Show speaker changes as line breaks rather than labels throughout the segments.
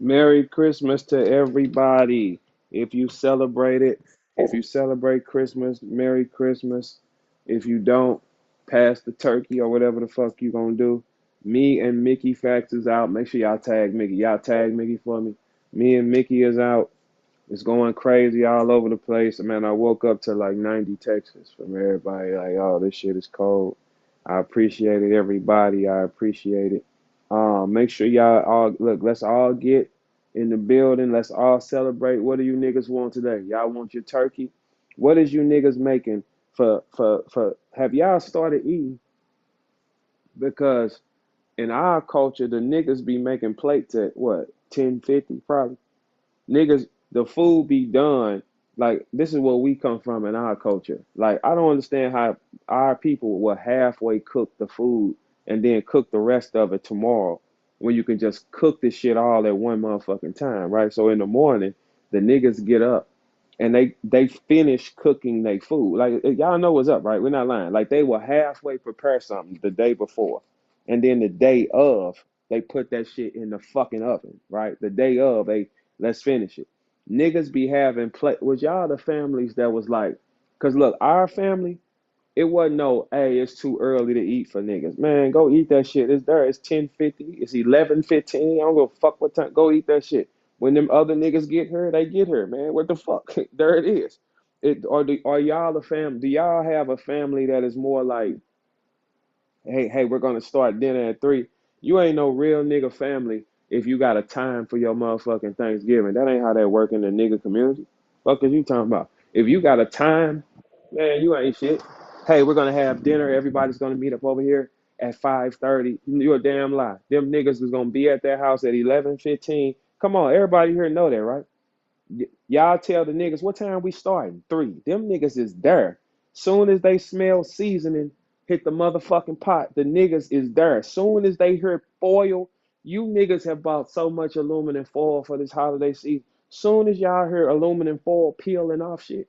Merry Christmas to everybody. If you celebrate it, if you celebrate Christmas, Merry Christmas. If you don't, pass the turkey or whatever the fuck you gonna do. Me and Mickey Fax is out. Make sure y'all tag Mickey. Y'all tag Mickey for me. Me and Mickey is out. It's going crazy all over the place. Man, I woke up to like 90 texts from everybody like, oh, this shit is cold. I appreciate it, everybody. I appreciate it. Make sure y'all all look, let's all get in the building. Let's all celebrate. What do you niggas want today? Y'all want your turkey? What is you niggas making for have y'all started eating? Because in our culture, the niggas be making plates at what, 10:50 probably. Niggas, the food be done. Like, this is where we come from in our culture. Like, I don't understand how our people will halfway cook the food and then cook the rest of it tomorrow when you can just cook this shit all at one motherfucking time, right? So in the morning, the niggas get up and they finish cooking their food. Like, y'all know what's up, right? We're not lying. Like, they will halfway prepare something the day before, and then the day of, they put that shit in the fucking oven, right? The day of, let's finish it. Niggas be having play. Was y'all the families that was like, cause look, our family, it wasn't no, hey, it's too early to eat for niggas. Man, go eat that shit. It's there. It's 10:50. It's 11:15. I don't give a fuck what time. Go eat that shit. When them other niggas get here, they get here, man. What the fuck? There it is. Are y'all a fam? Do y'all have a family that is more like, hey, we're gonna start dinner at 3? You ain't no real nigga family if you got a time for your motherfucking Thanksgiving. That ain't how that work in the nigga community. Fuck is you talking about? If you got a time, man, you ain't shit. Hey, we're gonna have dinner. Everybody's gonna meet up over here at 5:30. You a damn lie. Them niggas is gonna be at their house at 11:15. Come on, everybody here know that, right? Y'all tell the niggas what time we starting. 3. Them niggas is there. Soon as they smell seasoning hit the motherfucking pot, the niggas is there. Soon as they hear foil, you niggas have bought so much aluminum foil for this holiday season. Soon as y'all hear aluminum foil peeling off shit,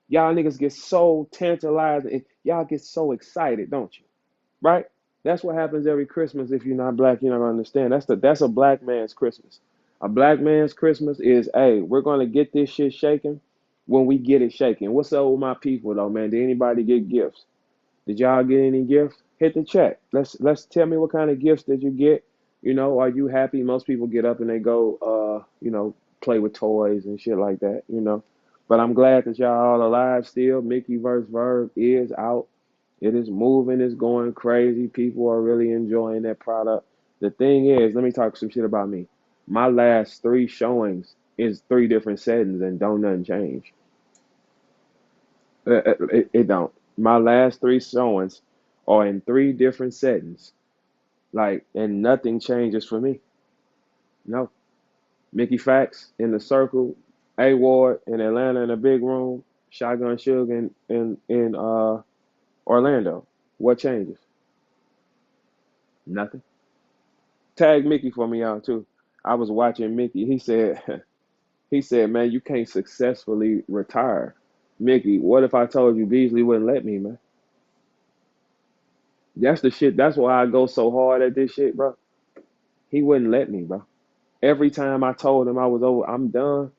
y'all niggas get so tantalized and y'all get so excited, don't you? Right? That's what happens every Christmas. If you're not black, you're not gonna understand. That's a black man's Christmas. A black man's Christmas is, hey, we're gonna get this shit shaking when we get it shaking. What's up with my people though, man? Did anybody get gifts? Did y'all get any gifts? Hit the chat. Let's tell me what kind of gifts did you get. Are you happy? Most people get up and they go play with toys and shit like that. But I'm glad that y'all all alive still. Mickey vs. Verb is out. It is moving, it's going crazy. People are really enjoying that product. The thing is, let me talk some shit about me. My last 3 showings is 3 different settings and don't nothing change. It don't. My last 3 showings are in 3 different settings. Like, and nothing changes for me. No. Mickey Fax in the circle, A Ward in Atlanta in a big room, Shotgun Suge in Orlando. What changes? Nothing. Tag Mickey for me out too. I was watching Mickey. He said, man, you can't successfully retire. Mickey, what if I told you Beasley wouldn't let me, man? That's the shit. That's why I go so hard at this shit, bro. He wouldn't let me, bro. Every time I told him I was over, I'm done,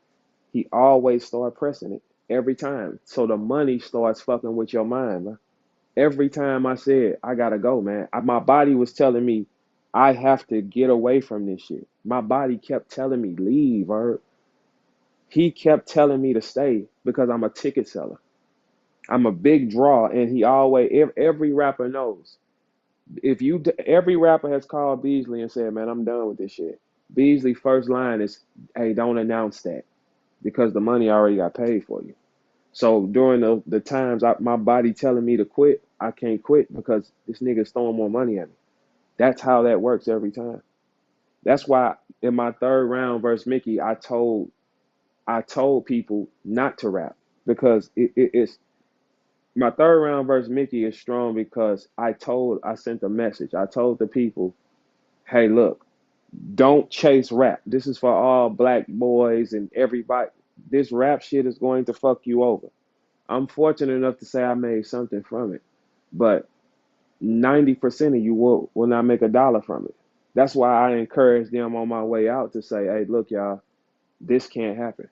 he always started pressing it. Every time. So the money starts fucking with your mind, man. Every time I said, I gotta go, man. My body was telling me, I have to get away from this shit. My body kept telling me, leave, or he kept telling me to stay because I'm a ticket seller. I'm a big draw, and he always every rapper knows. If you every rapper has called Beasley and said, "Man, I'm done with this shit." Beasley first line is, "Hey, don't announce that because the money already got paid for you." So during the times my body telling me to quit, I can't quit because this nigga's throwing more money at me. That's how that works every time. That's why in my third round versus Mickey, I told people not to rap because it's my third round versus Mickey is strong because I sent a message. I told the people, hey, look, don't chase rap. This is for all black boys and everybody. This rap shit is going to fuck you over. I'm fortunate enough to say I made something from it, but 90% of you will not make a dollar from it. That's why I encourage them on my way out to say, hey, look, y'all, this can't happen.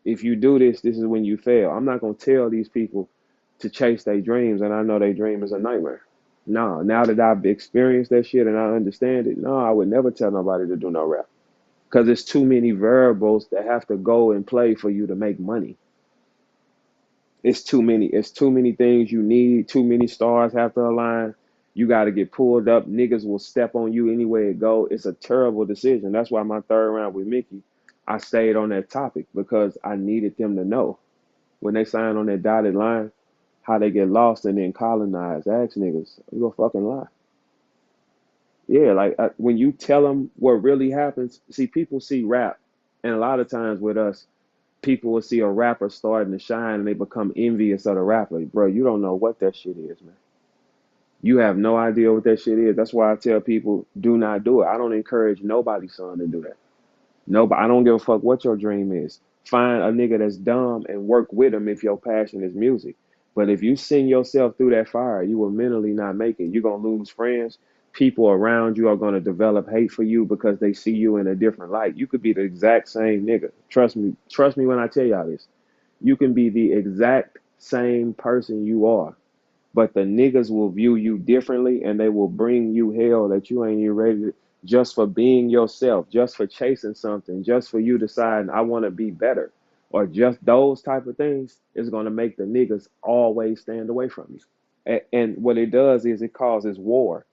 If you do this, this is when you fail. I'm not gonna tell these people to chase their dreams, and I know their dream is a nightmare. No, now that I've experienced that shit and I understand it, no, I would never tell nobody to do no rap because it's too many variables that have to go and play for you to make money. It's too many. It's too many things you need. Too many stars have to align. You got to get pulled up. Niggas will step on you anywhere it go. It's a terrible decision. That's why my third round with Mickey, I stayed on that topic because I needed them to know when they sign on that dotted line how they get lost and then colonized. Ask niggas, you a fucking lie. Yeah, like when you tell them what really happens, see, people see rap, and a lot of times with us, people will see a rapper starting to shine and they become envious of the rapper. Bro, you don't know what that shit is, man. You have no idea what that shit is. That's why I tell people, do not do it. I don't encourage nobody's son to do that. Nobody, I don't give a fuck what your dream is. Find a nigga that's dumb and work with him if your passion is music. But if you send yourself through that fire, you will mentally not make it. You're gonna lose friends. People around you are gonna develop hate for you because they see you in a different light. You could be the exact same nigga. Trust me. Trust me when I tell y'all this. You can be the exact same person you are, but the niggas will view you differently and they will bring you hell that you ain't even ready to, just for being yourself, just for chasing something, just for you deciding I want to be better, or just those type of things is going to make the niggas always stand away from you. And what it does is it causes war.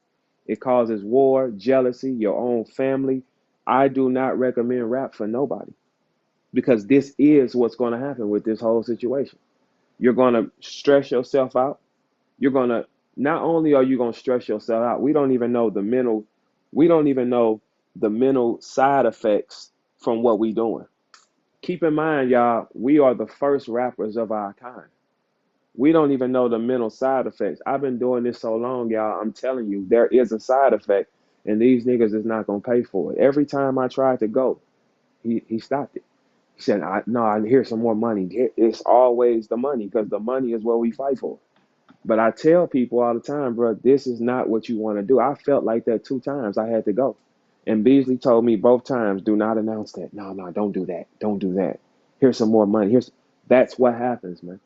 It causes war, jealousy, your own family. I do not recommend rap for nobody because this is what's going to happen with this whole situation. You're going to stress yourself out. You're gonna not only are you gonna stress yourself out, we don't even know the mental side effects from what we doing. Keep in mind, y'all, we are the first rappers of our kind. We don't even know the mental side effects. I've been doing this so long, y'all. I'm telling you, there is a side effect, and these niggas is not gonna pay for it. Every time I tried to go, he stopped it. He said, "No, I hear some more money." It's always the money because the money is what we fight for. But I tell people all the time, bro, this is not what you want to do. I felt like that 2 times. I had to go. And Beasley told me both times, do not announce that. No, no, don't do that. Don't do that. Here's some more money. That's what happens, man.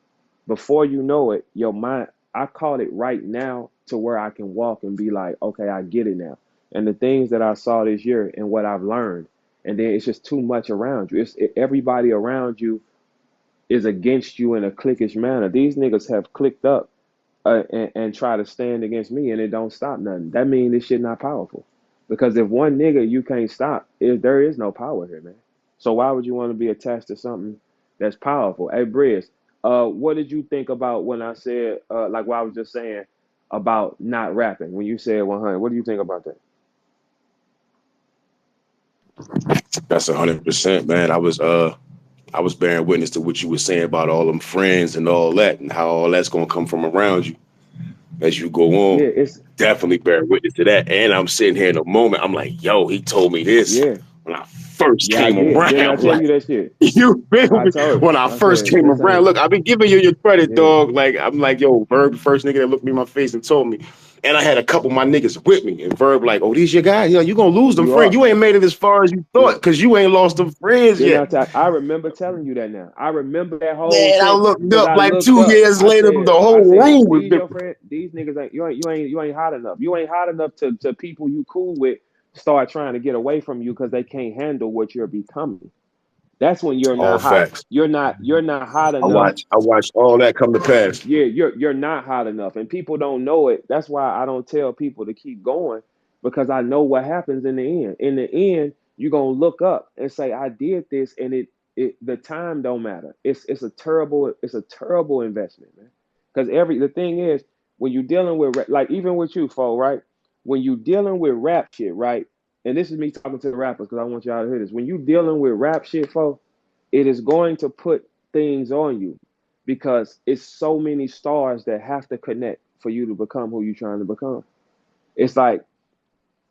Before you know it, your mind, I caught it right now to where I can walk and be like, okay, I get it now. And the things that I saw this year and what I've learned, and then it's just too much around you. Everybody around you is against you in a cliquish manner. These niggas have clicked up and try to stand against me and it don't stop nothing. That means this shit not powerful. Because if one nigga you can't stop, there is no power here, man. So why would you want to be attached to something that's powerful? Hey, Briz, what did you think about when I said, like what I was just saying about not rapping? When you said 100, what do you think about that?
That's 100%, man. I was bearing witness to what you were saying about all them friends and all that, and how all that's gonna come from around you as you go
Yeah,
on.
it's
Definitely bear witness to that. And I'm sitting here in a moment, I'm like, yo, he told me this
yeah,
when I first
yeah. I
came
did. Didn't I
around.
tell you
Like,
that shit?
you feel
I
me?
told
When
you.
I
I
first
said
came
this
around,
ain't.
look, I've been giving you your credit,
Yeah,
dog. Like, I'm like, yo, Verb, the first nigga that looked me in my face and told me. And I had a couple of my niggas with me. And Verb, like, oh, these your guys? Yeah, you gonna lose them
you
friends.
are.
You ain't made it as far as you thought
Yeah.
because you ain't lost them friends
Then
yet.
I remember telling you that now. I remember that whole
Man, I
shit
looked
because
up
I
like
looked
two
up.
years later, the
I
whole
said,
room was
these your
different.
friend, these niggas ain't you ain't hot enough. You ain't hot enough to people you cool with start trying to get away from you because they can't handle what you're becoming. That's when you're
All
not hot.
facts.
You're not hot
I
enough.
watch I watched all that come to pass.
Yeah, you're not hot enough, and people don't know it. That's why I don't tell people to keep going because I know what happens in the end. In the end, you're gonna look up and say, "I did this," and it the time don't matter. It's a terrible investment, man. Because the thing is when you're dealing with like even with you, Fo, right? When you dealing with rap shit, right? And this is me talking to the rappers because I want y'all to hear this. When you dealing with rap shit, Fo, it is going to put things on you because it's so many stars that have to connect for you to become who you're trying to become. It's like,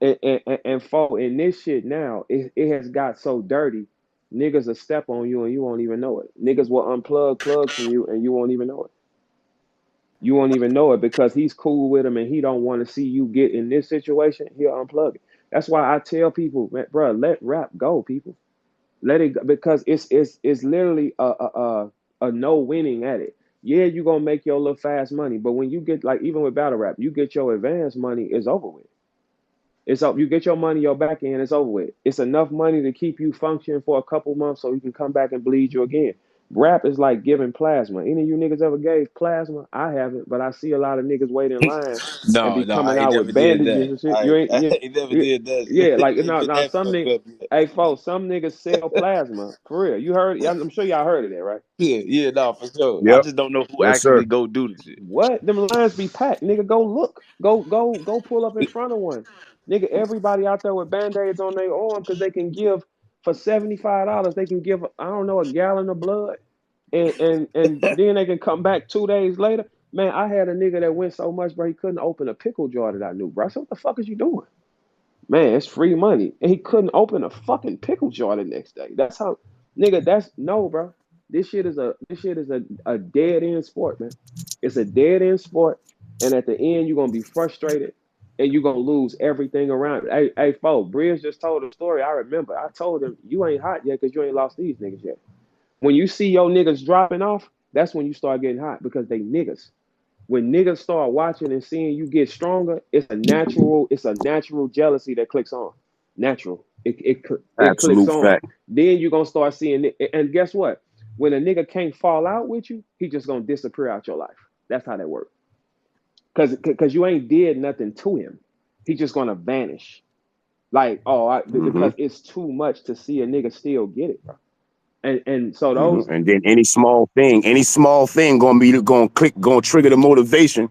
and for in this shit now, it has got so dirty. Niggas will step on you and you won't even know it. Niggas will unplug plugs from you and you won't even know it. You won't even know it because he's cool with him and he don't want to see you get in this situation. He'll unplug it. That's why I tell people, man, bro, let rap go, people. Let it go, because it's literally a no winning at it. Yeah, you gonna make your little fast money, but when you get like even with battle rap, you get your advanced money, it's over with. It's up. You get your money, your back end, it's over with. It's enough money to keep you functioning for a couple months so you can come back and bleed you again. Rap is like giving plasma. Any of you niggas ever gave plasma? I haven't, but I see a lot of niggas wait in line and
No,
be
no,
coming
I ain't
out
never
with
did
bandages
that.
and shit. You ain't,
I
yeah,
ain't never
yeah,
did that.
yeah. Like
Ain't
now,
been
now
that
some
fucked
niggas,
up yet.
hey folks, some niggas sell plasma for real. You heard? I'm sure y'all heard of that, right?
Yeah, yeah, no, for sure. I
Yep.
just don't know who
Yes, sir.
actually go do the shit.
What? Them lines be packed. Nigga, go look. Go pull up in front of one. Nigga, everybody out there with band-aids on their arm because they can give for $75, they can give, I don't know, a gallon of blood. And then they can come back 2 days later. Man, I had a nigga that went so much, bro, he couldn't open a pickle jar that I knew, bro. I said, what the fuck is you doing? Man, it's free money. And he couldn't open a fucking pickle jar the next day. That's how, nigga, that's no, bro. This shit is a dead end sport, man. It's a dead end sport. And at the end, you're gonna be frustrated and you're gonna lose everything around it. Hey, folks, Briz just told a story. I remember. I told him, you ain't hot yet because you ain't lost these niggas yet. When you see your niggas dropping off, that's when you start getting hot because they niggas. When niggas start watching and seeing you get stronger, it's a natural jealousy that clicks on. Natural. It clicks
Absolute
on.
fact.
Then you're gonna start seeing it. And guess what? When a nigga can't fall out with you, he just gonna disappear out your life. That's how that works. Cause you ain't did nothing to him. He just gonna vanish. Like,
Hmm.
because it's too much to see a nigga still get it, bro. And so those.
And then any small thing gonna trigger the motivation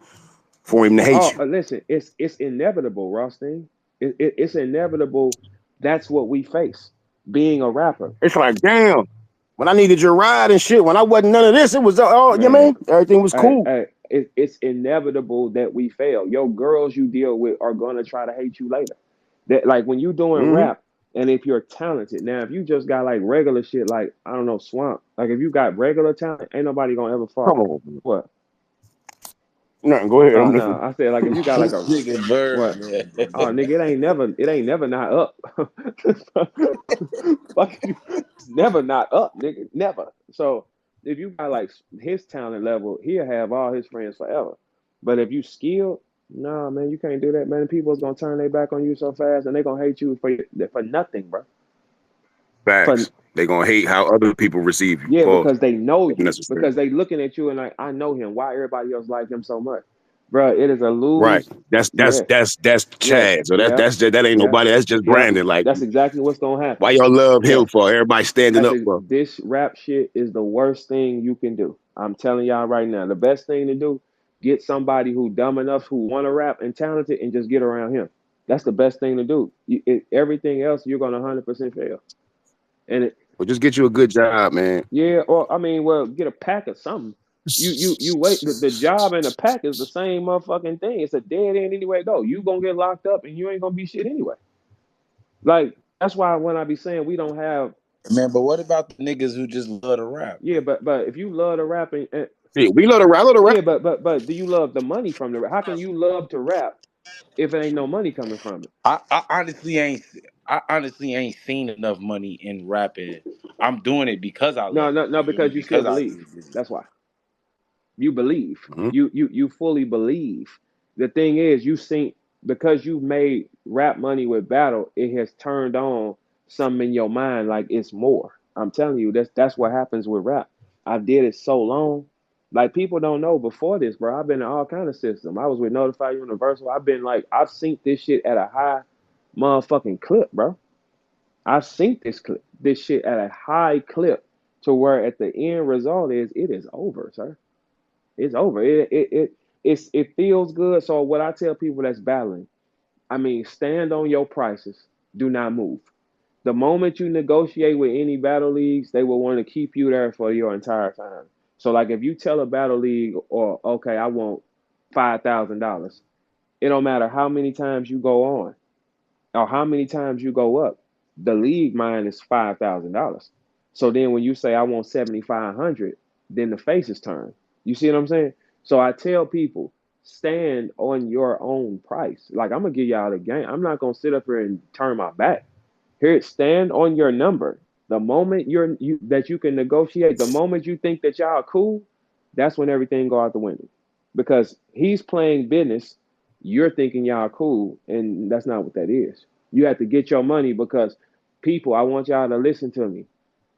for him to hate
Oh,
you.
listen, it's inevitable, Rothstein. It's inevitable. That's what we face. Being a rapper,
It's like, damn, when I needed your ride and shit, when I wasn't none of this, it was you
man.
mean everything was cool.
It's inevitable that we fail. Your girls you deal with are gonna try to hate you later. That like when you doing
Hmm.
rap, and if you're talented. Now, if you just got like regular shit, like I don't know, swamp. Like if you got regular talent, ain't nobody gonna ever
Come
fault.
on, man.
What?
Nothing. Go ahead.
No,
I'm
no.
listening.
I said like if you got like a
Nigga verb,
what? Oh,
man.
nigga, it ain't never not up. Fuck you. It's never not up, nigga. Never. So if you got like his talent level, he'll have all his friends forever. But if you skilled, nah, man, you can't do that, man. People's gonna turn their back on you so fast, and they gonna hate you for nothing, bro. For
Facts. They gonna hate how other people receive you.
yeah,
Pause.
because they know
If
you,
necessary.
because they looking at you and like, I know him. Why everybody else like him so much, bro? It is a
Right.
lose.
That's that's
Yeah,
that's that's
yeah,
Chad. So
yeah,
that ain't
yeah,
nobody. That's just
yeah.
Brandon. Like,
That's exactly what's gonna
why
happen.
y'all love
Yeah.
him for? Everybody standing up for.
This rap shit is the worst thing you can do. I'm telling y'all right now. The best thing to do, get somebody who dumb enough who want to rap and talented and just get around him. That's the best thing to do. Everything else you're gonna 100% fail. And
Well, just get you a good job, man.
yeah, or I mean, well, get a pack of something. You wait. The job and the pack is the same motherfucking thing. It's a dead end anyway. Go. You gonna get locked up and you ain't gonna be shit anyway. Like that's why when I be saying we don't have.
Man, but what about the niggas who just love to rap?
Yeah, but if you love to rap and
Yeah, we love to rap. Love to rap.
yeah, but do you love the money from the rap? How can you love to rap if it ain't no money coming from it?
I honestly ain't seen enough money in rapping. I'm doing it because I
No,
love
no,
it.
no,
You feel me?
because you still
Because I
believe.
do it.
That's why. You believe.
Hmm.
You fully believe. The thing is, you think because you made rap money with battle, it has turned on something in your mind like it's more. I'm telling you, that's what happens with rap. I did it so long. Like people don't know before this, bro. I've been in all kind of system. I was with Notify Universal. I've synced this shit at a high motherfucking clip, bro. I've synced this shit at a high clip to where at the end result is it is over, sir. It's over. It feels good. So what I tell people that's battling, I mean, stand on your prices. Do not move. The moment you negotiate with any battle leagues, they will want to keep you there for your entire time. So like if you tell a battle league or okay, I want $5,000, it don't matter how many times you go on or how many times you go up, the league mine is $5,000. So then when you say I want 7,500, then the faces turn. You see what I'm saying? So I tell people, stand on your own price. Like, I'm gonna give y'all the game. I'm not gonna sit up here and turn my back. Here, stand on your number. The moment that you can negotiate, the moment you think that y'all are cool, that's when everything go out the window. Because he's playing business, you're thinking y'all cool, and that's not what that is. You have to get your money because people, I want y'all to listen to me.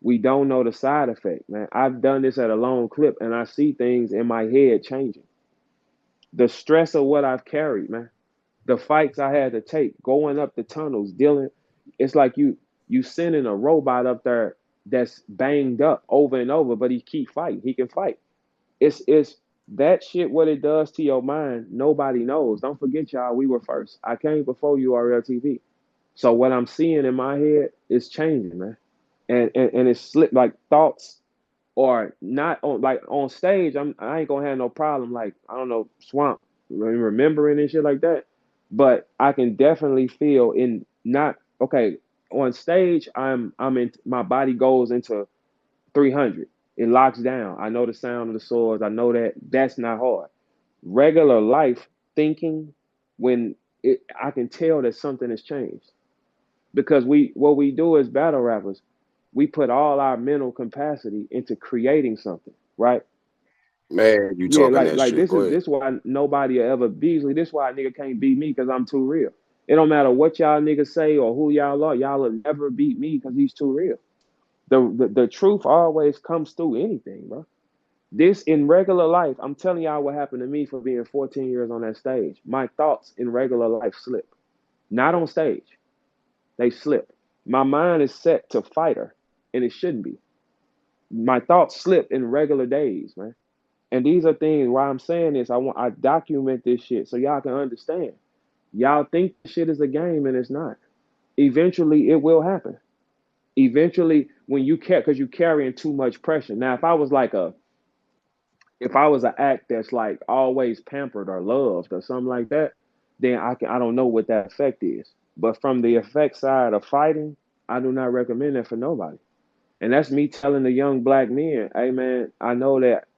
We don't know the side effect, man. I've done this at a long clip and I see things in my head changing. The stress of what I've carried, man. The fights I had to take, going up the tunnels, dealing. It's like you sending a robot up there that's banged up over and over, but he keep fighting. He can fight. It's that shit. What it does to your mind, nobody knows. Don't forget, y'all. We were first. I came before URLTV. So what I'm seeing in my head is changing, man. And it's slipped like thoughts or not on like on stage. I ain't gonna have no problem like I don't know swamp remembering and shit like that. But I can definitely feel in not okay on stage. I'm in my body goes into 300. It locks down. I know the sound of the swords. I know that that's not hard. Regular life thinking when I can tell that something has changed because we what we do as battle rappers, we put all our mental capacity into creating something, right?
Man, you
Yeah,
talking that
like
shit.
this
Go
is
ahead.
this why nobody will ever Beasley. This why a nigga can't beat me because I'm too real. It don't matter what y'all niggas say or who y'all are, y'all will never beat me because he's too real. The truth always comes through anything, bro. This in regular life, I'm telling y'all what happened to me for being 14 years on that stage. My thoughts in regular life slip, not on stage. They slip. My mind is set to fighter, and it shouldn't be. My thoughts slip in regular days, man. And these are things why I'm saying this. I document this shit so y'all can understand. Y'all think this shit is a game and it's not. Eventually it will happen. Eventually, when you care because you carrying too much pressure. Now, if I was an act that's like always pampered or loved or something like that, then I don't know what that effect is. But from the effect side of fighting, I do not recommend that for nobody. And that's me telling the young black men, hey man, I know that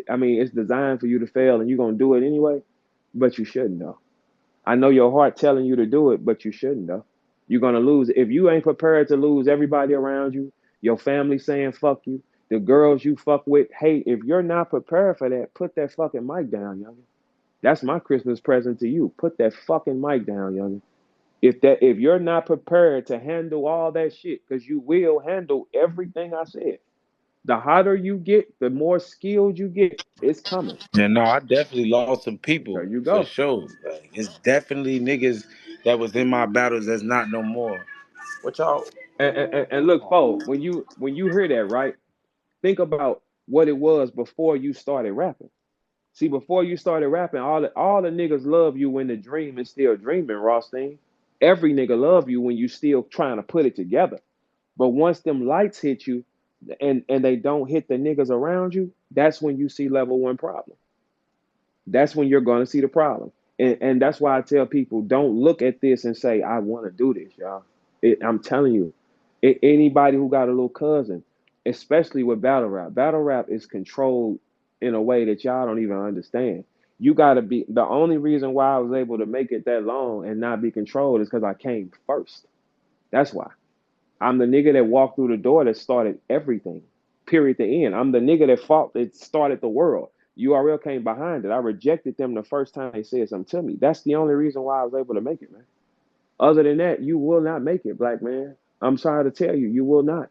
I mean it's designed for you to fail and you're gonna do it anyway, but you shouldn't though. I know your heart telling you to do it, but you shouldn't though. You're gonna lose. If you ain't prepared to lose everybody around you, your family saying fuck you, the girls you fuck with, hey, if you're not prepared for that, put that fucking mic down, young. That's my Christmas present to you. Put that fucking mic down, young. If you're not prepared to handle all that shit, because you will handle everything I said. The hotter you get, the more skilled you get. It's coming.
Yeah, no, I definitely lost some people
There you
for
go.
sure. Like, it's definitely niggas that was in my battles that's not no more. What y'all?
And look, Fo, when you hear that, right? Think about what it was before you started rapping. See, before you started rapping, all the niggas love you when the dream is still dreaming, Rothstein. Every nigga love you when you still trying to put it together. But once them lights hit you and they don't hit the niggas around you, that's when you see level one problem. That's when you're going to see the problem. And that's why I tell people don't look at this and say, I want to do this, y'all. I'm telling you, anybody who got a little cousin, especially with battle rap is controlled in a way that y'all don't even understand. You got to be the only reason why I was able to make it that long and not be controlled is because I came first. That's why. I'm the nigga that walked through the door that started everything, period to end. I'm the nigga that fought that started the world. URL came behind it. I rejected them the first time they said something to me. That's the only reason why I was able to make it, man. Other than that, you will not make it, black man. I'm sorry to tell you, you will not.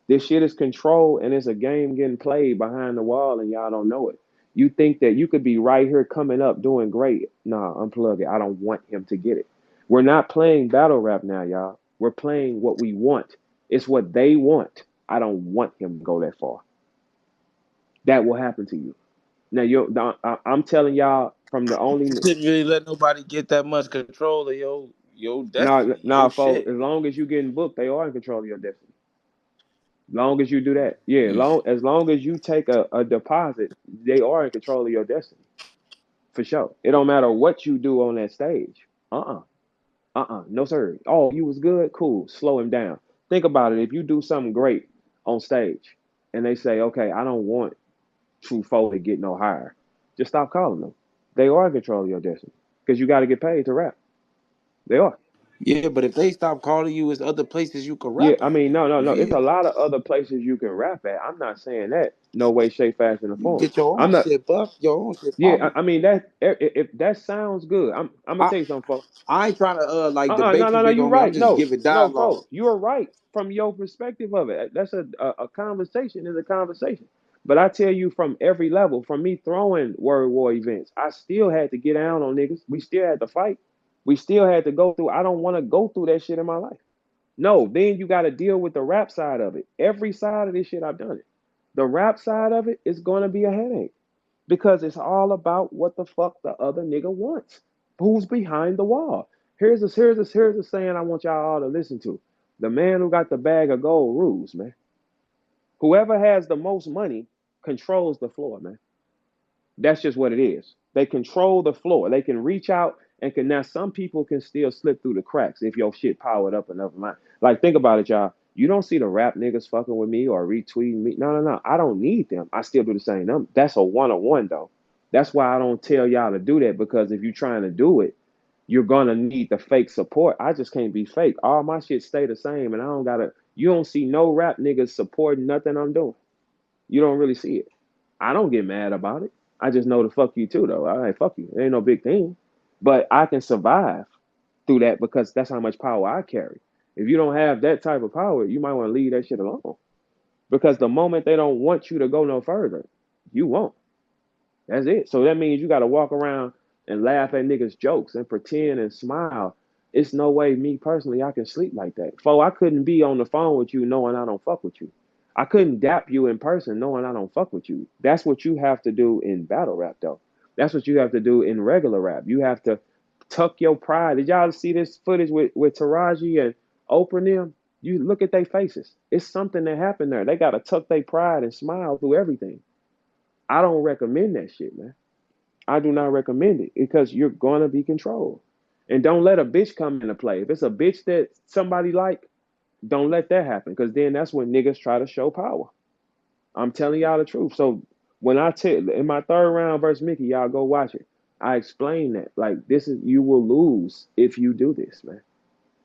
This shit is controlled and it's a game getting played behind the wall and y'all don't know it. You think that you could be right here coming up doing great. Nah, unplug it. I don't want him to get it. We're not playing battle rap now, y'all. We're playing what we want. It's what they want. I don't want him to go that far. That will happen to you. Now, I'm telling y'all from the only
Didn't really let nobody get that much control of your
now,
destiny,
now,
your
folks.
shit.
As long as you getting booked, they are in control of your destiny. Long as you do that, yeah.
Mm.
As long as you take a deposit, they are in control of your destiny for sure. It don't matter what you do on that stage. No sir. Oh, you was good, cool. Slow him down. Think about it. If you do something great on stage, and they say, okay, I don't want True Foe to get no higher, just stop calling them. They are in control of your destiny because you got to get paid to rap. They are.
Yeah, but if they stop calling you, it's other places you can
Yeah,
rap
I
at.
mean, no, no,
You
no. It's a
feel?
lot of other places you can rap at. I'm not saying that. No way, shape, fashion, or
You can
form.
get your
I'm
own
not.
shit, buff, your own shit
Yeah,
popping.
I mean that. If that sounds good, I'm gonna
I
tell you something, folks.
I ain't trying to like
No,
debate you,
no, no.
big
You're
homie. I'm
right.
just
No,
giving
no,
dialogue.
folks. You are right from your perspective of it. That's a conversation is a conversation. But I tell you from every level, from me throwing word war events, I still had to get down on niggas. We still had to fight. We still had to go through. I don't want to go through that shit in my life. No, then you got to deal with the rap side of it. Every side of this shit, I've done it. The rap side of it is going to be a headache because it's all about what the fuck the other nigga wants. Who's behind the wall? Here's a saying I want y'all all to listen to. The man who got the bag of gold rules, man. Whoever has the most money controls the floor, man. That's just what it is. They control the floor. They can reach out and can now some people can still slip through the cracks if your shit powered up enough. Like think about it, y'all. You don't see the rap niggas fucking with me or retweeting me. No, no, no. I don't need them. I still do the same. That's a one-on-one though. That's why I don't tell y'all to do that because if you're trying to do it, you're gonna need the fake support. I just can't be fake. All my shit stay the same, and I don't gotta. You don't see no rap niggas supporting nothing I'm doing. You don't really see it. I don't get mad about it. I just know to fuck you too, though. All right, fuck you. It ain't no big thing. But I can survive through that because that's how much power I carry. If you don't have that type of power, you might want to leave that shit alone. Because the moment they don't want you to go no further, you won't. That's it. So that means you got to walk around and laugh at niggas' jokes and pretend and smile. It's no way, me personally, I can sleep like that. I couldn't be on the phone with you knowing I don't fuck with you. I couldn't dap you in person knowing I don't fuck with you. That's what you have to do in battle rap, though. That's what you have to do in regular rap. You have to tuck your pride. Did y'all see this footage with Taraji and Oprah and them? You look at their faces. It's something that happened there. They got to tuck their pride and smile through everything. I don't recommend that shit, man. I do not recommend it because you're gonna be controlled. And don't let a bitch come into play. If it's a bitch that somebody like, don't let that happen because then that's when niggas try to show power. I'm telling y'all the truth. So when I tell in my third round versus Mickey, y'all go watch it. I explain that like this is you will lose if you do this, man.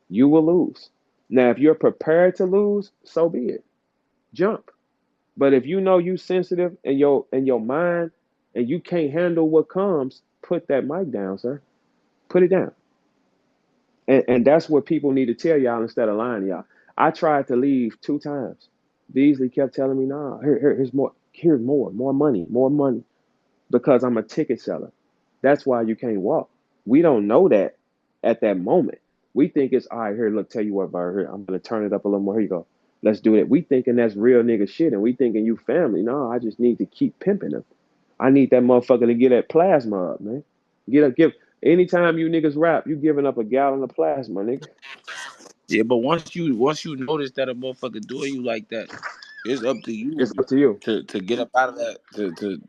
You will lose. Now, if you're prepared to lose, so be it. Jump. But if you know you sensitive in your mind and you can't handle what comes, put that mic down, sir. Put it down. And that's what people need to tell y'all instead of lying to y'all. I tried to leave 2 times. Beasley kept telling me, nah, here's more, more money, more money. Because I'm a ticket seller. That's why you can't walk. We don't know that at that moment. We think it's all right, here, look, tell you what, Bird, here, I'm gonna turn it up a little more. Here you go. Let's do it. We thinking that's real nigga shit, and we thinking you family. No, I just need to keep pimping them. I need that motherfucker to get that plasma up, man. Give anytime you niggas rap, you giving up a gallon of plasma, nigga.
Yeah, but once you notice that a motherfucker doing you like that, it's up to
It's
you
up to you.
to get up out of that to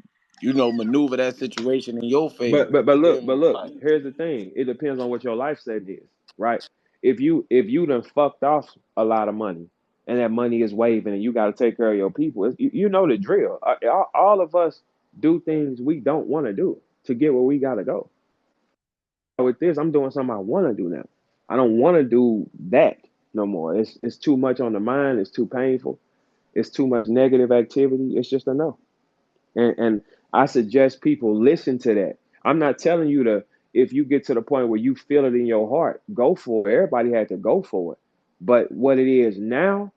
maneuver that situation in your favor.
But
You feel
look, but
me?
look,
Like,
here's the thing. It depends on what your life set is, right? If you done fucked off a lot of money and that money is waving and you got to take care of your people, you know the drill. All of us do things we don't want to do to get where we got to go. With this, I'm doing something I want to do now. I don't want to do that no more. It's too much on the mind. It's too painful. It's too much negative activity. It's just a no. And I suggest people listen to that. I'm not telling you to, if you get to the point where you feel it in your heart, go for it. Everybody had to go for it. But what it is now,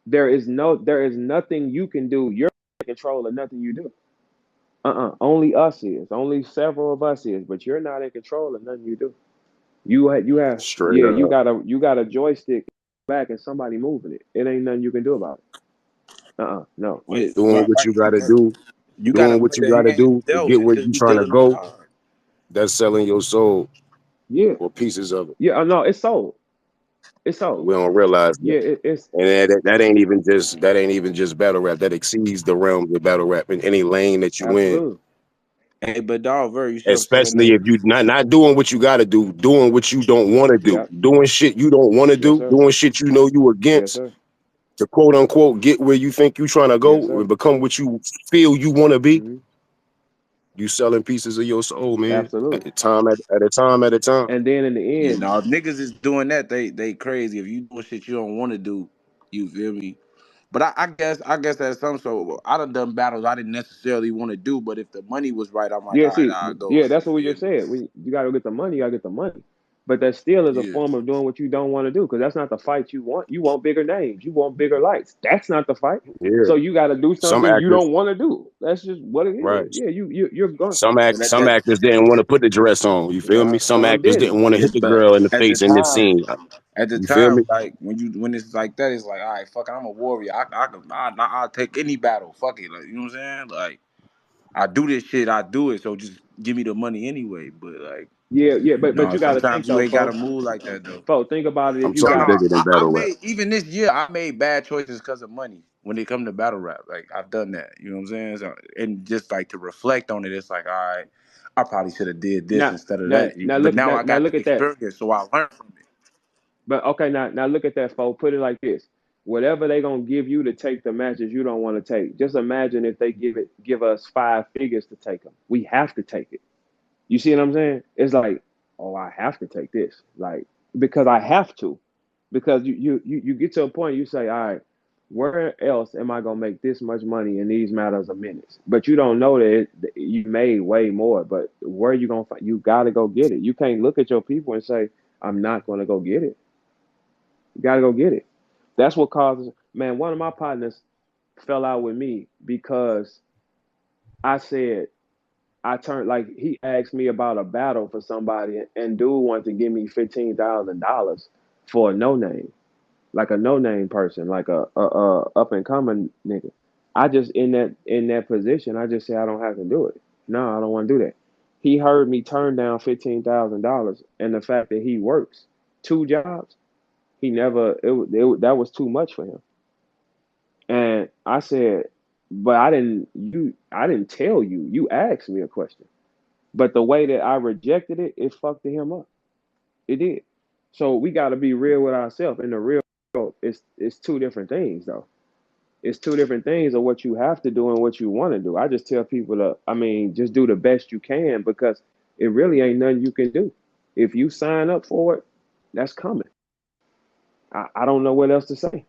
there is nothing you can do. You're in control of nothing you do. Only us is. Only several of us is, but you're not in control of nothing you do. You have
Straight
yeah,
up.
you got a joystick back and somebody moving it. It ain't nothing you can do about it. No.
wait,
Doing
right,
what
right.
you gotta do,
You gotta
doing what
play
you
the
gotta
hand
do
you
to
dealt
get where
until
you
you
trying
deal
to
them
go.
cards.
That's selling your soul
Yeah.
or pieces of it.
Yeah, no, it's sold. It's sold.
We don't realize that.
Yeah, it's
And that ain't even just battle rap. That exceeds the realms of battle rap in any lane that you in.
absolutely.
Hey, but dog, Ver, you see what I'm saying
Especially
though?
if you not doing what you gotta do, doing what you don't want to do,
Yeah.
doing shit you don't want to
Yes,
do,
sir.
doing shit you know you
Yes,
against
sir.
to quote unquote get where you think you trying to
Yes,
go
sir.
and become what you feel you want to be.
Hmm.
You selling pieces of your soul, man. At
Absolutely.
a time, at a time, at a time.
And then in the
You
end,
know, if niggas is doing that, they crazy. If you doing shit you don't want to do, you feel me? But I guess that's some sort. I done battles I didn't necessarily want to do, but if the money was right, I'm like,
yeah,
all right,
see,
I'll go.
yeah, that's
You
what we
feel
just
me?
said. You got to get the money. You got to get the money. But that still is a
Yeah.
form of doing what you don't want to do because that's not the fight you want. You want bigger names. You want bigger lights. That's not the fight.
Yeah.
So you got to do
Some
something you
actors,
don't want to do. That's just what it
right.
is. Yeah, you're gone.
And at
Some
that,
actors didn't want to put the dress on. You feel me? Some
Some
actors
didn't.
didn't want to hit the
but
girl in the
at the
face in this
time,
scene.
at the
You feel
time,
me?
like when it's like that, it's like, all right, fuck it, I'm a warrior. I'll take any battle. Fuck it, like you know what I'm saying? Like I do this shit, I do it. So just give me the money anyway. But like,
Yeah, yeah, but
no,
you got to think
sometimes you
though,
ain't gotta
folks.
move like that though.
Folks, think about it.
I'm
If you
talking
No,
got
bigger than
I
battle rap.
made even this year. I made bad choices because of money when it come to battle rap. Like I've done that. You know what I'm saying? So, and just like to reflect on it, it's like, all right, I probably should have did this
now,
instead of
now,
that.
now
But
look,
now I
now
got
look
the
at that.
experience, so I learned from it.
But okay, now look at that, folks. Put it like this: whatever they gonna give you to take the matches you don't want to take, just imagine if they give us 5 figures to take them. We have to take it. You see what I'm saying? It's like, oh, I have to take this, like because I have to, because you get to a point you say, all right, where else am I gonna make this much money in these matters of minutes? But you don't know that you made way more. But where you gonna find? You gotta go get it. You can't look at your people and say, I'm not gonna go get it. You gotta go get it. That's what causes. Man, one of my partners fell out with me because I said I turned like he asked me about a battle for somebody, and dude wanted to give me $15,000 for a no name, like a no name person, like a up and coming nigga. I just in that position, I just say I don't have to do it. No, I don't want to do that. He heard me turn down $15,000, and the fact that he works 2 jobs, he never that was too much for him. And I said, but I didn't tell you. You asked me a question. But the way that I rejected it, it fucked him up. It did. So we got to be real with ourselves. In the real world, it's two different things though. It's two different things of what you have to do and what you want to do. I just tell people to, I mean, just do the best you can because it really ain't nothing you can do. If you sign up for it, that's coming. I don't know what else to say.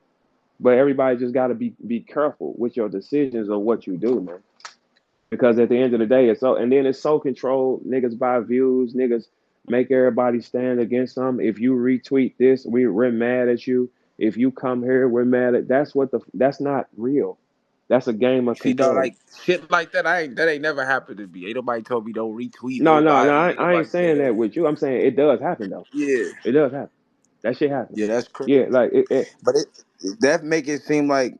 But everybody just got to be careful with your decisions of what you do, man. Because at the end of the day, it's so, and then it's so controlled. Niggas buy views. Niggas make everybody stand against them. If you retweet this, we're mad at you. If you come here, we're mad at. That's not real. That's a game of
See, dog,
control.
like shit like that. That ain't never happened to me. Ain't nobody told me don't retweet
No, no, no.
nobody.
I,
Ain't
I ain't
nobody
saying
said,
that with you. I'm saying it does happen though.
yeah,
It does happen. That shit happens.
yeah, that's
Yeah,
crazy.
like
But that make it seem like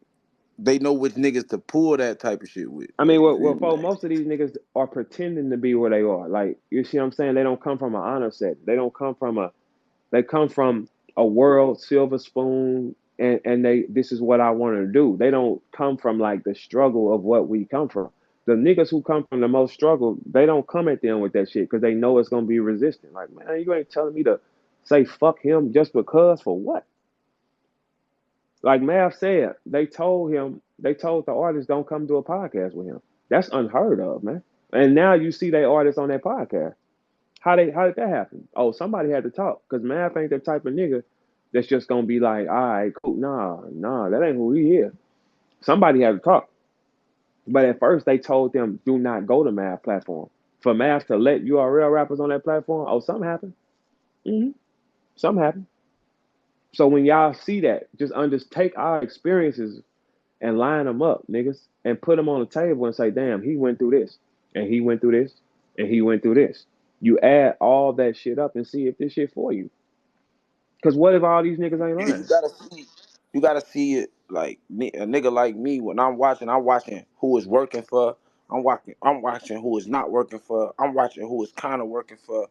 they know which niggas to pull that type of shit with.
I
Like
mean,
you
well,
feel me?
for most of these niggas are pretending to be where they are. Like, you see what I'm saying? They don't come from an honor set. They don't come from a. They come from a world silver spoon, and this is what I want to do. They don't come from like the struggle of what we come from. The niggas who come from the most struggle, they don't come at them with that shit because they know it's gonna be resistant. Like, man, you ain't telling me to say fuck him just because for what? Like Mav said, they told the artist don't come do a podcast with him. That's unheard of, man. And now you see they artists on that podcast. How did that happen? Oh, somebody had to talk because Mav ain't the type of nigga that's just gonna be like, all right, cool. Nah, that ain't who he is. Somebody had to talk. But at first they told them do not go to Mav platform. For Mav to let URL rappers on that platform, oh, something happened. Mm-hmm. Something happened. So when y'all see that, just take our experiences and line them up, niggas, and put them on the table and say, damn, he went through this, and he went through this, and he went through this. You add all that shit up and see if this shit for you. Because what if all these niggas ain't
Yeah,
lying?
you gotta see it like a nigga like me when I'm watching who is working for, I'm watching who is not working for, I'm watching who is kind of working for,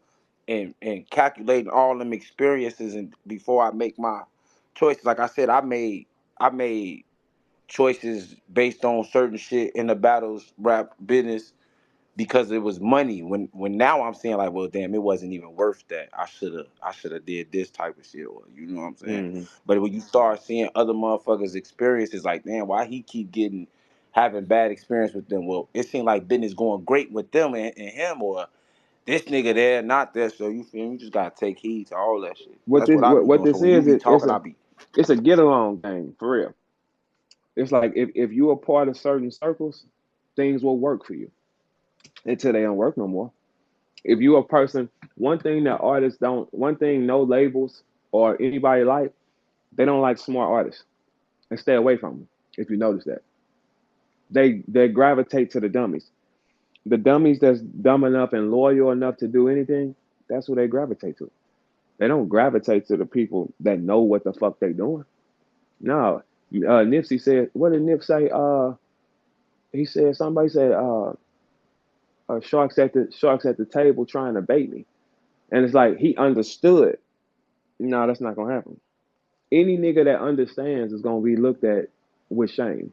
and calculating all them experiences and before I make my choices. Like I said, I made choices based on certain shit in the battles rap business because it was money. When now I'm saying like, well, damn, it wasn't even worth that. I should have did this type of shit, or you know what I'm saying.
Mm-hmm.
But when you start seeing other motherfuckers' experiences, like, damn, why he keep getting having bad experience with them. Well, it seemed like business going great with them and him, or this nigga there, not there. So you feel me? You just gotta take heed to all that shit.
What
That's
this
what I be
what
doing. So
this
when you
is,
be
it's
talking,
a
I be
it's a get along thing for real. It's like if you are part of certain circles, things will work for you until they don't work no more. If you a person, one thing that artists don't, one thing no labels or anybody like, they don't like smart artists and stay away from them. If you notice that, they gravitate to the dummies. The dummies that's dumb enough and loyal enough to do anything, that's who they gravitate to. They don't gravitate to the people that know what the fuck they doing. No, Nipsey said, what did Nip say? He said somebody said, sharks at the table trying to bait me, and it's like he understood. No, that's not gonna happen. Any nigga that understands is gonna be looked at with shame.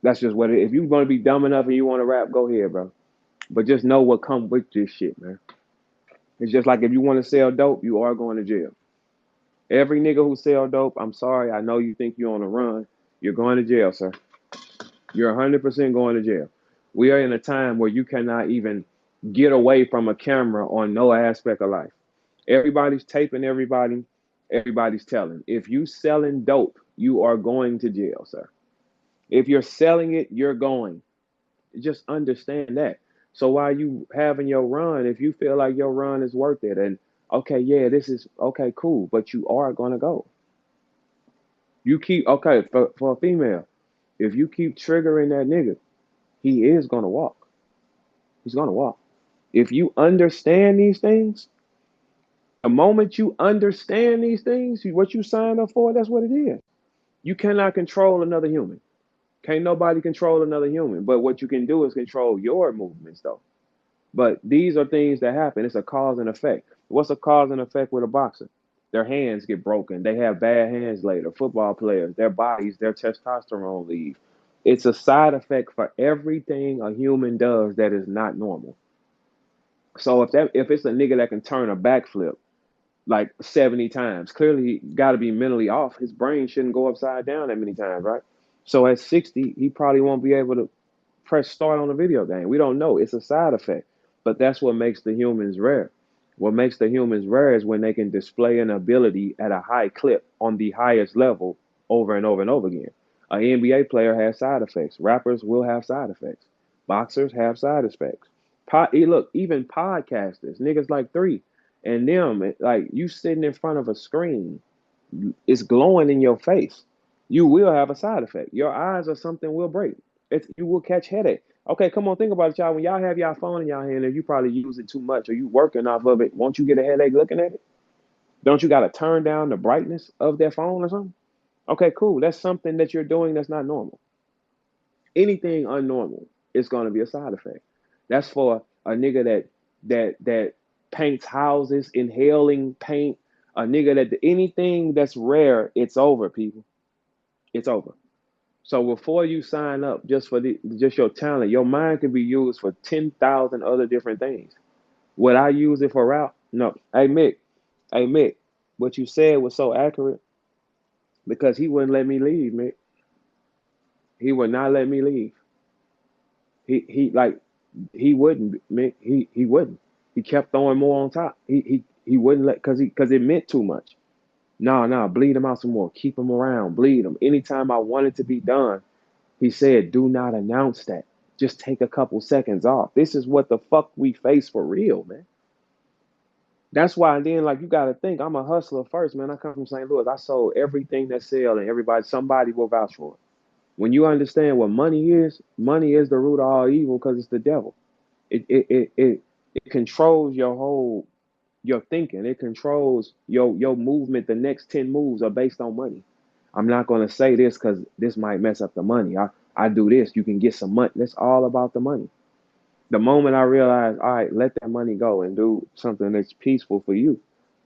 That's just what it is. If you're gonna be dumb enough and you want to rap, go ahead, bro. But just know what comes with this shit, man. It's just like if you want to sell dope, you are going to jail. Every nigga who sell dope, I'm sorry, I know you think you're on the run. You're going to jail, sir. You're 100% going to jail. We are in a time where you cannot even get away from a camera on no aspect of life. Everybody's taping everybody. Everybody's telling. If you selling dope, you are going to jail, sir. If you're selling it, you're going. Just understand that. So while you having your run, if you feel like your run is worth it, and okay, yeah, this is okay, cool, but you are gonna go. You keep okay for a female. If you keep triggering that nigga, he is gonna walk. He's gonna walk. If you understand these things, the moment you understand these things, what you signed up for, that's what it is. You cannot control another human. Can't nobody control another human. But what you can do is control your movements, though. But these are things that happen. It's a cause and effect. What's a cause and effect with a boxer? Their hands get broken. They have bad hands later. Football players, their bodies, their testosterone leave. It's a side effect for everything a human does that is not normal. So if it's a nigga that can turn a backflip like 70 times, clearly he got to be mentally off. His brain shouldn't go upside down that many times, right? So at 60, he probably won't be able to press start on a video game. We don't know. It's a side effect. But that's what makes the humans rare. What makes the humans rare is when they can display an ability at a high clip on the highest level over and over and over again. An NBA player has side effects. Rappers will have side effects. Boxers have side effects. Look, even podcasters, niggas like three, and them, like you sitting in front of a screen, it's glowing in your face. You will have a side effect. Your eyes or something will break. You will catch headache. Okay, come on, think about it, y'all. When y'all have y'all phone in y'all hand and you probably use it too much or you working off of it, won't you get a headache looking at it? Don't you got to turn down the brightness of that phone or something? Okay, cool. That's something that you're doing that's not normal. Anything unnormal is going to be a side effect. That's for a nigga that paints houses, inhaling paint. A nigga that anything that's rare, it's over, people. It's over. So before you sign up just for just your talent, your mind can be used for 10,000 other different things. Would I use it for rap? No. Hey Mick, what you said was so accurate because he wouldn't let me leave, Mick. He would not let me leave. He like he wouldn't, Mick. He wouldn't. He kept throwing more on top. He wouldn't let because it meant too much. No, no, bleed him out some more. Keep him around. Bleed him. Anytime I wanted to be done, he said, do not announce that. Just take a couple seconds off. This is what the fuck we face for real, man. That's why, and then, like, you got to think, I'm a hustler first, man. I come from St. Louis. I sold everything that sell, and somebody will vouch for it. When you understand what money is the root of all evil because it's the devil. It controls your thinking. It controls your movement. The next 10 moves are based on money. I'm not going to say this because this might mess up the money. I do this, you can get some money. That's all about the money. The moment I realize, all right, let that money go and do something that's peaceful for you,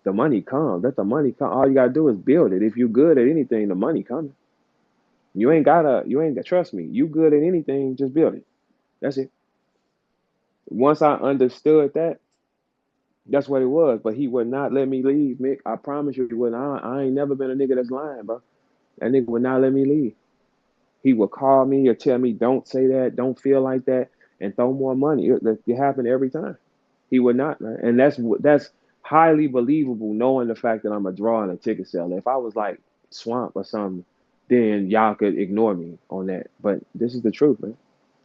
the money comes. Let the money come. All you got to do is build it. If you're good at anything, the money coming. Trust me, you good at anything, just build it. That's it. Once I understood that, that's what it was. But he would not let me leave, Mick. I promise you he wouldn't. I ain't never been a nigga that's lying, bro. That nigga would not let me leave. He would call me or tell me, "Don't say that, don't feel like that," and throw more money. It happened every time. He would not, man, and that's highly believable, knowing the fact that I'm a draw and a ticket seller. If I was like Swamp or something, then y'all could ignore me on that. But this is the truth, man.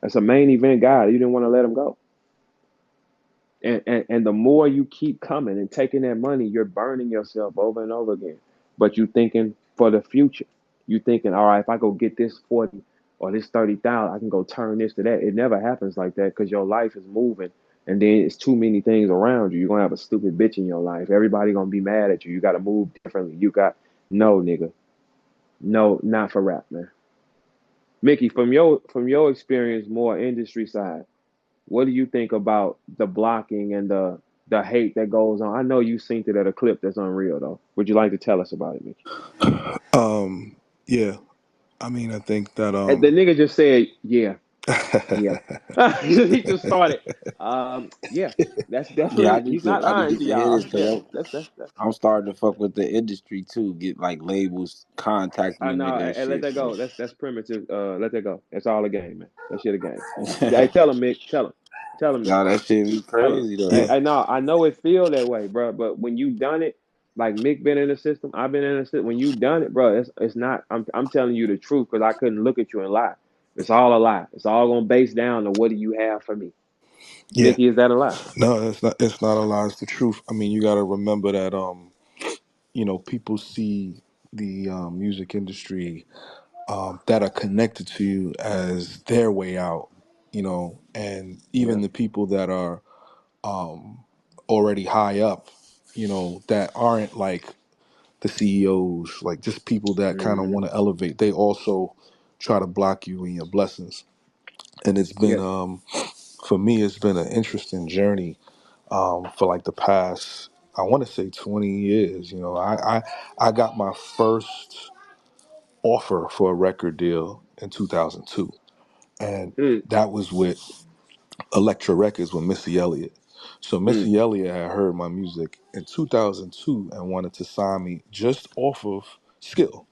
That's a main event guy. You didn't want to let him go. And the more you keep coming and taking that money, you're burning yourself over and over again. But you thinking for the future. You thinking, all right, if I go get this 40 or this 30,000, I can go turn this to that. It never happens like that because your life is moving and then it's too many things around you. You're gonna have a stupid bitch in your life. Everybody gonna be mad at you. You gotta move differently. You got no nigga. No, not for rap, man. Mickey, from your experience, more industry side. What do you think about the blocking and the hate that goes on? I know you seen it at a clip that's unreal though. Would you like to tell us about it, Mickey?
Yeah. I mean, I think that
And the nigga just said, yeah, yeah. He just started. Yeah, that's
Yeah,
definitely. He's not
I
lying
need
to
to hear
y'all.
this
Yeah,
because
that's.
I'm starting to fuck with the industry too. Get like labels contacting
I
a
know.
nigga and
And let
shit.
that
So
go. That's primitive. Let that go. That's all a game, man. That shit a game. Hey, tell him, Mick. Tell him, Mick.
nah, that shit be
Tell him.
crazy though.
yeah,
I know it feel that way, bro. But when you done it, like Mick been in the system, I've been in the system. When you done it, bro, it's not. I'm telling you the truth because I couldn't look at you and lie. It's all a lie. It's all gonna base down to what do you have for me,
yeah.
Mickey? Is that a lie?
No, it's not. It's not a lie. It's the truth. I mean, you got to remember that. People see the music industry that are connected to you as their way out. And even
Yeah.
the people that are already high up, that aren't like the CEOs, like just people that kind of
Hmm.
want to elevate. They also try to block you in your blessings. And it's been
Yes.
for me, it's been an interesting journey for like the past, I want to say 20 years. I got my first offer for a record deal in 2002, and
Mm,
that was with Elektra Records with Missy Elliott. So
mm,
Missy Elliott had heard my music in 2002 and wanted to sign me just off of skill,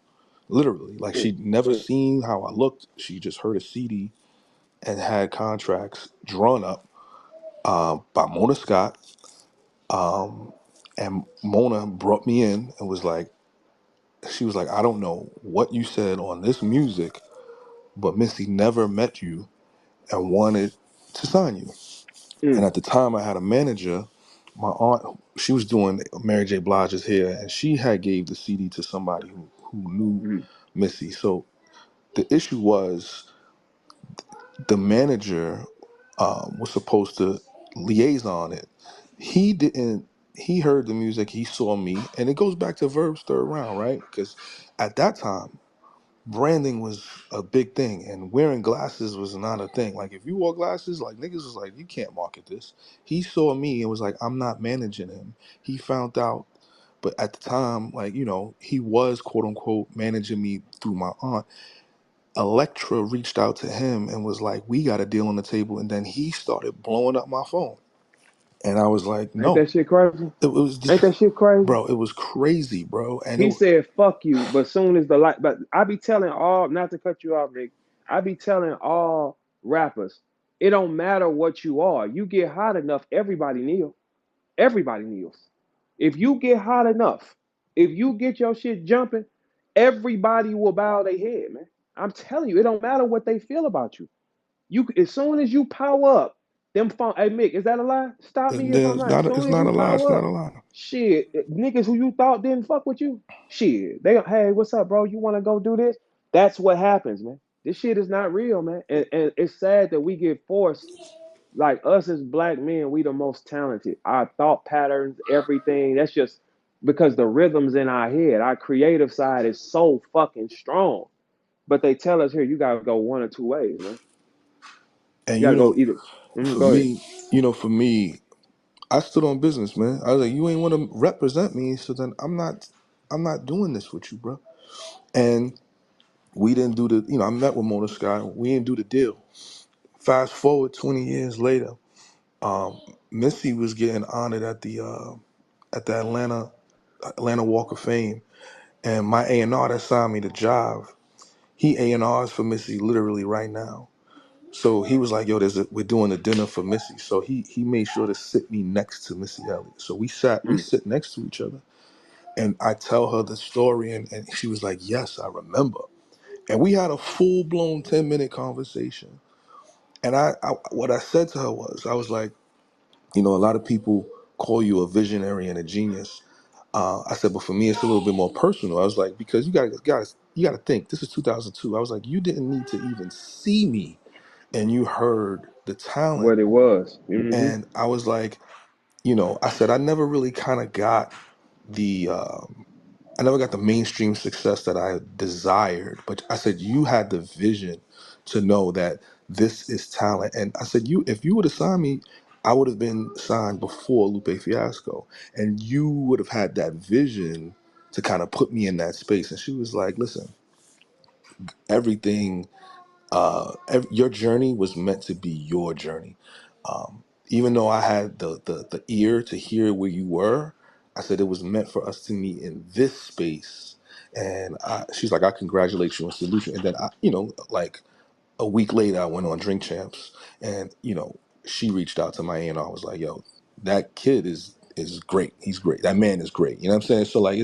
literally. Like
mm,
she'd never
mm,
seen how I looked. She just heard a CD and had contracts drawn up by Mona Scott. And Mona brought me in and was like, she was like, I don't know what you said on this music, but Missy never met you and wanted to sign you. And
mm,
at the time, I had a manager. My aunt, she was doing Mary J. Blige's hair, and she had gave the CD to somebody who knew
mm,
Missy. So the issue was the manager was supposed to liaison it. He didn't. He heard the music. He saw me, and it goes back to Verb's third round, right? Because at that time, branding was a big thing, and wearing glasses was not a thing. Like if you wore glasses, like niggas was like, you can't market this. He saw me and was like, I'm not managing him. He found out, but at the time, like he was quote unquote managing me through my aunt. Electra reached out to him and was like, we got a deal on the table, and then he started blowing up my phone, and I was like,
Ain't
no,
that shit crazy?
it was
Ain't
just,
that shit crazy?
bro, it was crazy, bro, and
He said, fuck you, but soon as the light, but I be telling all, not to cut you off, Nick, I be telling all rappers, it don't matter what you are. You get hot enough, everybody kneel. Everybody kneels. If you get hot enough, if you get your shit jumping, everybody will bow their head, man. I'm telling you, it don't matter what they feel about you. You as soon as you power up, them phone. Hey Mick, is that a lie? Stop me if I'm
it's
right. As
not,
soon
it's
as
not
you
a lie. It's
power
not
up,
a lie.
shit, niggas who you thought didn't fuck with you, shit, they hey, what's up, bro? You want to go do this? That's what happens, man. This shit is not real, man. And it's sad that we get forced like us as black men, we the most talented. Our thought patterns, everything, that's just because the rhythms in our head, our creative side is so fucking strong. But they tell us here, you gotta go one or two ways, man.
And
You gotta go either.
for
Go ahead.
me, for me, I stood on business, man. I was like, you ain't want to represent me, so then I'm not doing this with you, bro. And we didn't do the, I met with Mona Sky. We didn't do the deal. Fast forward 20 years later, Missy was getting honored at the Atlanta Walk of Fame, and my A&R that signed me the job, He A&Rs for Missy literally right now. So he was like, "Yo, we're doing a dinner for Missy." So he made sure to sit me next to Missy Elliott. So we
Mm.
sit next to each other, and I tell her the story, and she was like, "Yes, I remember." And we had a full blown 10-minute conversation. And I what I said to her was, I was like, a lot of people call you a visionary and a genius. I said, but for me, it's a little bit more personal. I was like, because you gotta think. This is 2002. I was like, you didn't need to even see me, and you heard the talent.
What it was. Mm-hmm.
And I was like, I said I never really kind of got the I never got the mainstream success that I desired, but I said you had the vision to know that this is talent. And I said, if you would have signed me, I would have been signed before Lupe Fiasco, and you would have had that vision to kind of put me in that space. And she was like, listen, everything your journey was meant to be your journey. Even though I had the ear to hear where you were, I said it was meant for us to meet in this space. And she's like, I congratulate you on Solution. And then like a week later, I went on Drink Champs, and she reached out to my aunt. I was like, yo, that kid is great. He's great. That man is great. You know what I'm saying? So like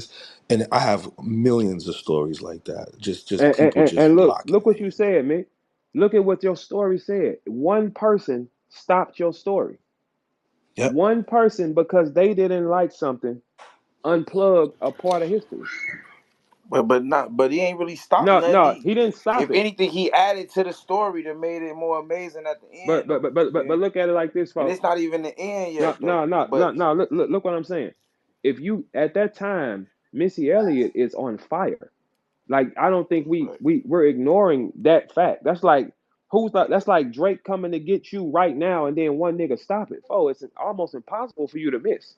and I have millions of stories like that. Just
And, and,
people
and
just
and
blocking
look what
me.
you said, man. Look at what your story said. One person stopped your story.
Yep.
One person, because they didn't like something, unplugged a part of history.
But he ain't really stopped
No,
nothing.
no, he didn't stop
If
it.
anything, he added to the story that made it more amazing at the
But
end,
but
though.
but
You
but but,
feel
but
me?
look at it like this,
And
folks.
it's not even the end
No,
yet, though.
no, no, no,
But
no. Look what I'm saying. If you at that time, Missy Elliott is on fire. Like I don't think we're ignoring that fact. That's like that's like Drake coming to get you right now, and then one nigga stop it. Oh, it's almost impossible for you to miss.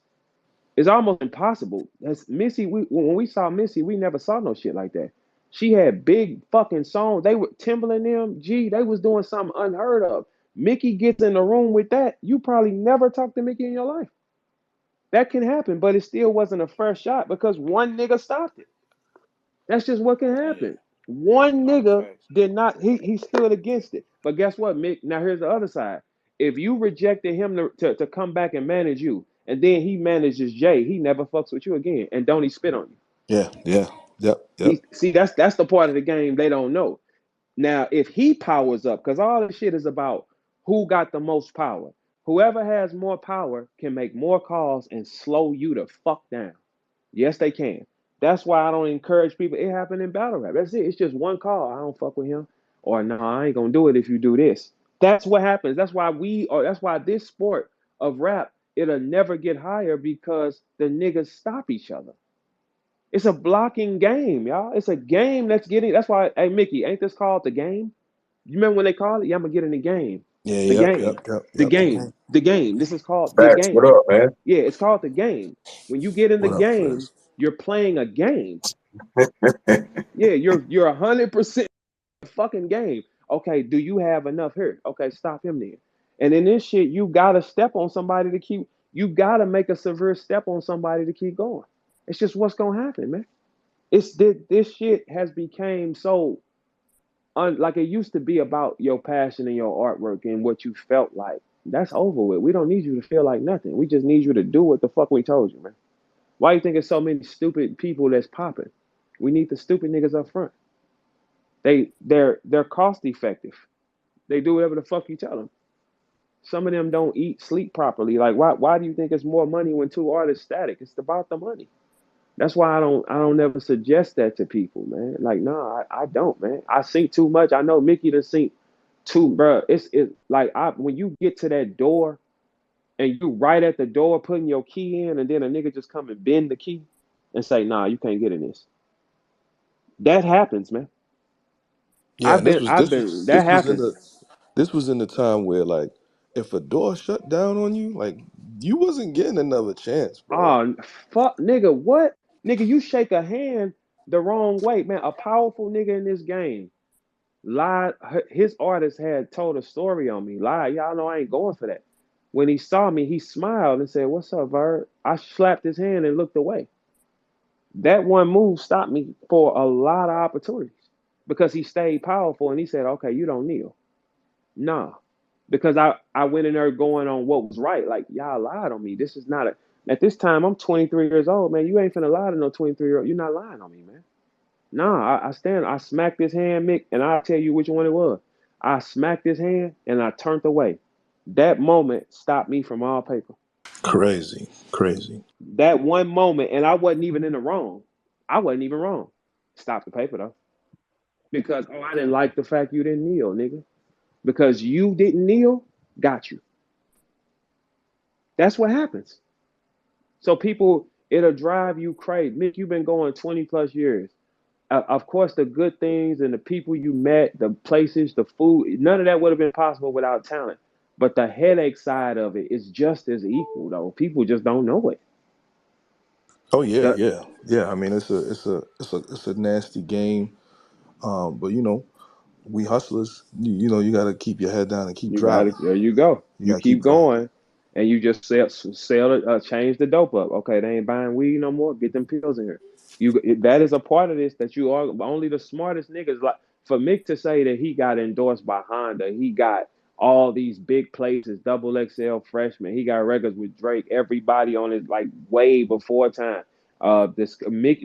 It's almost impossible. That's Missy. When we saw Missy, we never saw no shit like that. She had big fucking songs. They were Timbaland them. Gee, they was doing something unheard of. Mickey gets in the room with that. You probably never talked to Mickey in your life. That can happen, but it still wasn't a fresh shot because one nigga stopped it. That's just what can
yeah,
happen. One
nah,
nigga
facts.
did not. He stood against it. But guess what, Mick? Now here's the other side. If you rejected him to come back and manage you, and then he manages Jay, he never fucks with you again, and don't he spit on you?
Yeah, yeah, yep,
He
yep.
see that's the part of the game they don't know. Now if he powers up, because all this shit is about who got the most power. Whoever has more power can make more calls and slow you the fuck down. Yes, they can. That's why I don't encourage people. It happened in battle rap. That's it. It's just one call. I don't fuck with him. Or no, I ain't gonna do it if you do this. That's what happens. That's why this sport of rap, it'll never get higher because the niggas stop each other. It's a blocking game, y'all. It's a game that's why, hey Mickey, ain't this called the game? You remember when they called it? Yeah, I'm gonna get in the game.
Yeah,
The
yep,
game.
yep, yep,
The
yep.
game. The game. This is called the
Facts. What
game.
up, man?
Yeah, it's called the game. When you get in the
What up,
game,
Frizz?
you're playing a game. Yeah, you're 100% fucking game. Okay, do you have enough here? Okay, stop him then. And in this shit, you gotta step on somebody to keep. You gotta make a severe step on somebody to keep going. It's just what's gonna happen, man. It's this shit has became so like it used to be about your passion and your artwork and what you felt like. That's over with. We don't need you to feel like nothing. We just need you to do what the fuck we told you, man. Why you think there's so many stupid people that's popping? We need the stupid niggas up front. They're cost effective. They do whatever the fuck you tell them. Some of them don't eat, sleep properly. Like why do you think it's more money when two artists static? It's about the money. That's why I don't never suggest that to people, man. Like, no, I don't, man. I sink too much. I know Mickey done sink too, bro. It's like when you get to that door and you right at the door putting your key in, and then a nigga just come and bend the key and say, nah, you can't get in this. That happens, man.
Yeah, and
That happens.
this was in the time where like if a door shut down on you, like you wasn't getting another chance, bro.
Oh, fuck, nigga, what? Nigga, you shake a hand the wrong way, man. A powerful nigga in this game lied. His artist had told a story on me. Lied. Y'all know I ain't going for that. When he saw me, he smiled and said, "What's up, Verb?" I slapped his hand and looked away. That one move stopped me for a lot of opportunities. because he stayed powerful and he said, okay, you don't kneel. Nah. Because I went in there going on what was right. Like, y'all lied on me. This is not a at this time I'm 23 years old, man. You ain't finna lie to no 23-year-old. You're not lying on me, man. Nah, I smacked his hand, Mick, and I'll tell you which one it was. I smacked his hand and I turned away. That moment stopped me from all paper.
Crazy, crazy.
That one moment, and I wasn't even in the wrong. I wasn't even wrong. Stop the paper though. Because I didn't like the fact you didn't kneel, nigga. Because you didn't kneel, got you. That's what happens. So people, it'll drive you crazy. Mick, you've been going 20 plus years. Of course, the good things and the people you met, the places, the food, none of that would have been possible without talent. But the headache side of it is just as equal, though. People just don't know it.
Oh yeah,
The,
yeah, yeah. I mean, it's a nasty game. But we hustlers. You got to keep your head down and keep
You got it.
driving.
There you go.
You
You
got to keep
keep
going.
going, and you just sell it. Change the dope up. Okay, they ain't buying weed no more. Get them pills in here. That is a part of this that you are only the smartest niggas. Like for Mick to say that he got endorsed by Honda, he got all these big places, double XL freshman. He got records with Drake. Everybody on it like way before time. This Mick